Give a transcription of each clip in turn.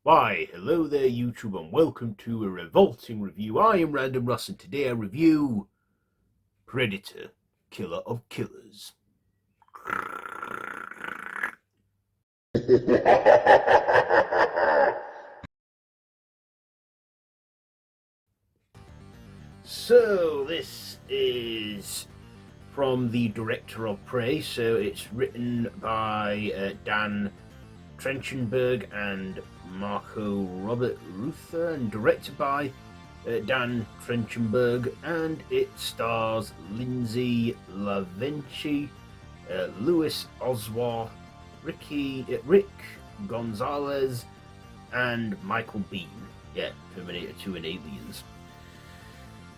Why, hello there YouTube and welcome to a Revolting review. I am Random Ross and today I review Predator, Killer of Killers. So this is from the director of Prey, so it's written by Dan Trachtenberg and Marco Robert Ruther and directed by Dan Trachtenberg, and it stars Lindsay LaVinci, Louis Oswald, Rick Gonzalez, and Michael Biehn. Yeah, Terminator 2 and Aliens.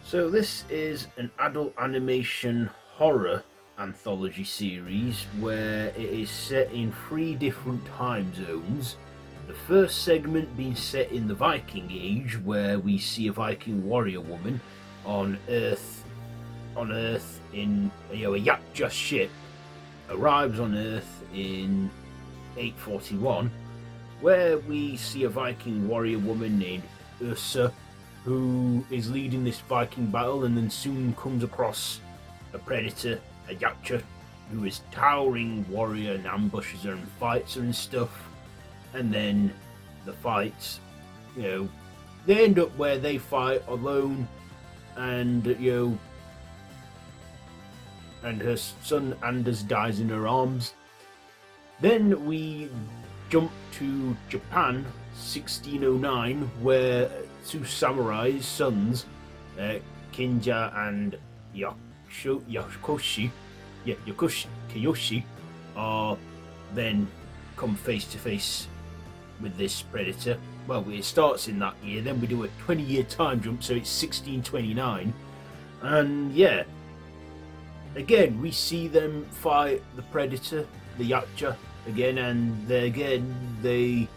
So this is an adult animation horror anthology series where it is set in 3 different time zones. The first segment being set in the Viking Age, where we see a Viking warrior woman on Earth in a Yachtja ship arrives on Earth in 841, where we see a Viking warrior woman named Ursa who is leading this Viking battle, and then soon comes across a predator, a Yachtja, who is towering warrior and ambushes her and fights her and stuff. And then the fights, they end up where they fight alone, and and her son Anders dies in her arms. Then we jump to Japan, 1609, where 2 samurai sons, Kinja and Kiyoshi, are then come face to face with this predator. Well, it starts in that year, then we do a 20-year time jump, so it's 1629, and yeah, again we see them fight the predator, the Yachtja, again, and they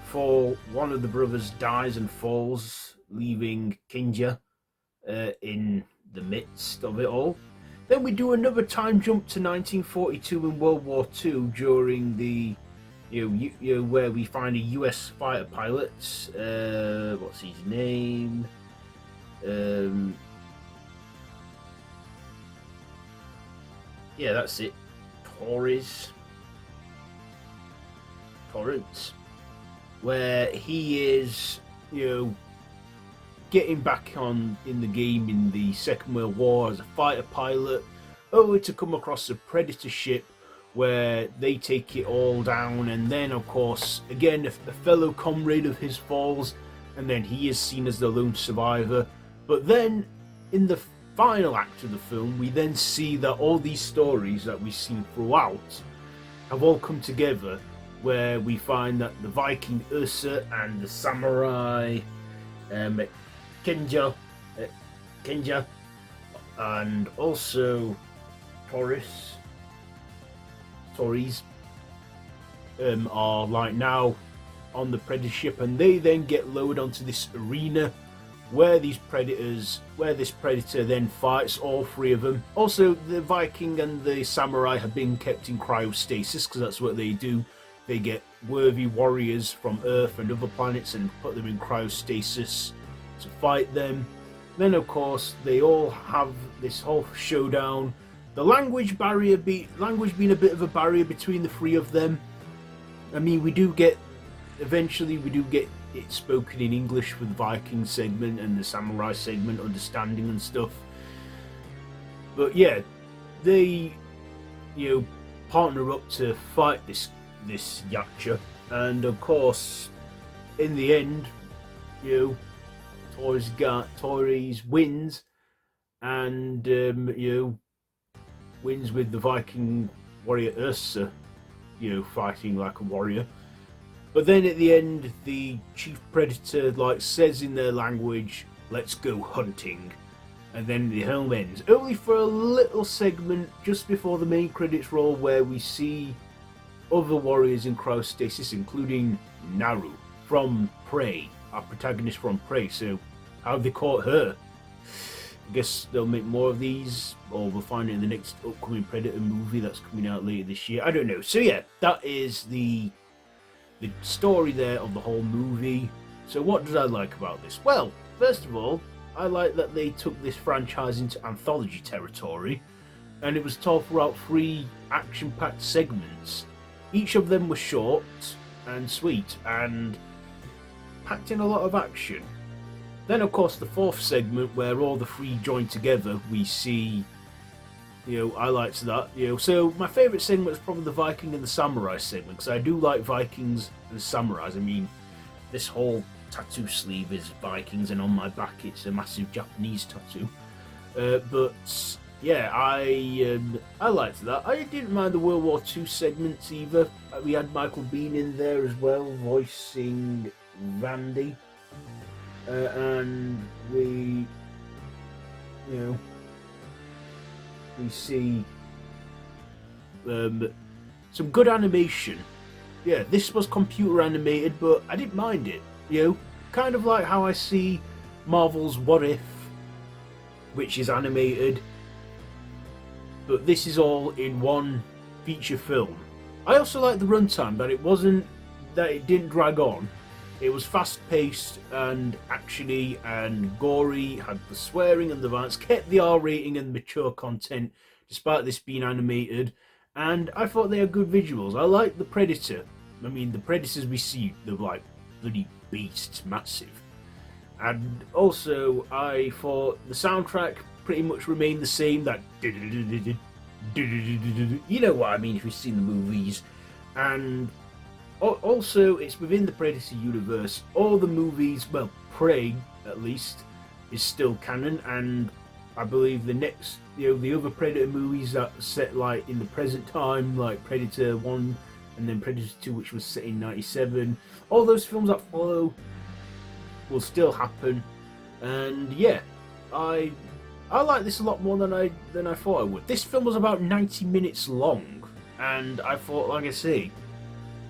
fall. One of the brothers dies and falls, leaving Kinja in the midst of it all. Then we do another time jump to 1942 in World War II during the where we find a US fighter pilot. What's his name? Yeah, that's it. Torrance, where he is, getting back on in the game in the Second World War as a fighter pilot, only to come across a predator ship where they take it all down, and then of course again a fellow comrade of his falls, and then he is seen as the lone survivor. But then in the final act of the film we then see that all these stories that we've seen throughout have all come together, where we find that the Viking Ursa and the samurai Kinja, and also Tories are like now on the predator ship, and they then get lowered onto this arena where this predator then fights all 3 of them. Also, the Viking and the samurai have been kept in cryostasis, because that's what they do. They get worthy warriors from Earth and other planets and put them in cryostasis to fight them. Then of course they all have this whole showdown. The language being a bit of a barrier between the 3 of them. I mean, eventually we do get it spoken in English with the Viking segment and the samurai segment understanding and stuff. But yeah, they partner up to fight this Yachtja, and of course in the end Torres wins, and wins with the Viking warrior Ursa fighting like a warrior. But then at the end the chief predator says in their language, "Let's go hunting," and then the film ends, only for a little segment just before the main credits roll, where we see other warriors in cryostasis, including Naru from Prey, our protagonist from Prey. So how have they caught her? I guess they'll make more of these, or we'll find it in the next upcoming Predator movie that's coming out later this year. I don't know. So yeah, that is the the story there of the whole movie. So what did I like about this? Well, first of all, I like that they took this franchise into anthology territory, and it was told throughout 3 action-packed segments. Each of them was short and sweet and packed in a lot of action. Then, of course, the 4th segment where all the 3 join together, we see, I liked that. So my favourite segment was probably the Viking and the Samurai segment, because I do like Vikings and Samurais. I mean, this whole tattoo sleeve is Vikings, and on my back it's a massive Japanese tattoo. But yeah, I liked that. I didn't mind the World War II segments either. We had Michael Biehn in there as well, voicing Vandy. And we see some good animation. Yeah, this was computer animated, but I didn't mind it. Kind of like how I see Marvel's What If, which is animated, but this is all in one feature film. I also like the runtime, that it didn't drag on. It was fast-paced and actiony and gory, had the swearing and the violence, kept the R rating and mature content, despite this being animated, and I thought they had good visuals. I like the Predator. I mean, the Predators we see, they're like bloody beasts, massive. And also, I thought the soundtrack pretty much remained the same, that you know what I mean if you've seen the movies. And also, it's within the Predator universe. All the movies, well, Prey at least, is still canon, and I believe the next, the other Predator movies that set like in the present time, like Predator 1 and then Predator 2, which was set in '97, all those films that follow will still happen. And yeah, I like this a lot more than I thought I would. This film was about 90 minutes long, and I thought, like I say,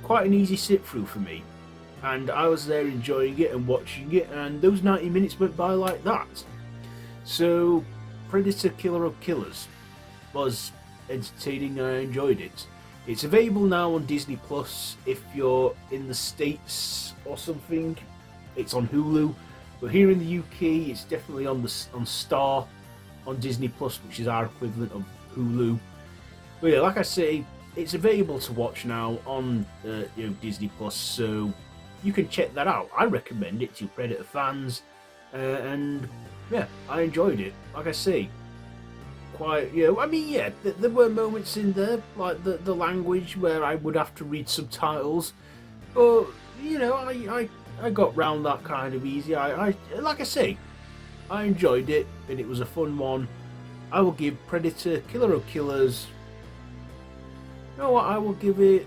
quite an easy sit through for me, and I was there enjoying it and watching it, and those 90 minutes went by like that. So Predator Killer of Killers was entertaining and I enjoyed it. It's available now on Disney Plus if you're in the States or something. It's on Hulu, but here in the UK it's definitely on Star on Disney Plus, which is our equivalent of Hulu. But yeah, like I say, it's available to watch now on Disney Plus, so you can check that out. I recommend it to Predator fans, and yeah, I enjoyed it. Like I say, quite, I mean, yeah, there were moments in there, like the language where I would have to read subtitles, but I got round that kind of easy. I like I say, I enjoyed it, and it was a fun one. I will give Predator Killer of Killers, you know what, I will give it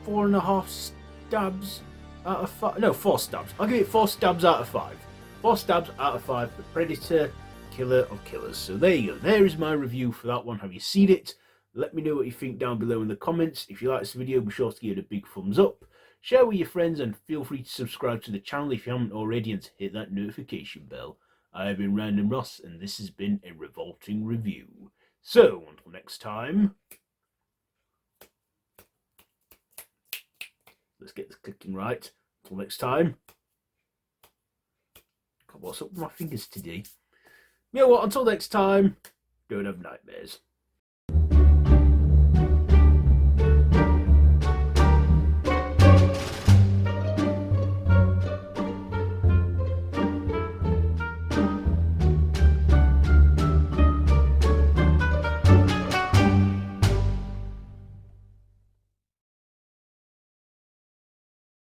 4.5 stabs out of 5. No, 4 stabs. I'll give it 4 stabs out of 5. 4 stabs out of 5 for Predator Killer of Killers. So there you go. There is my review for that one. Have you seen it? Let me know what you think down below in the comments. If you like this video, be sure to give it a big thumbs up. Share with your friends, and feel free to subscribe to the channel if you haven't already, and to hit that notification bell. I have been Random Ross, and this has been a Revolting review. So, until next time, let's get this clicking right. Until next time, God, what's up with my fingers today? You know what, until next time, don't have nightmares.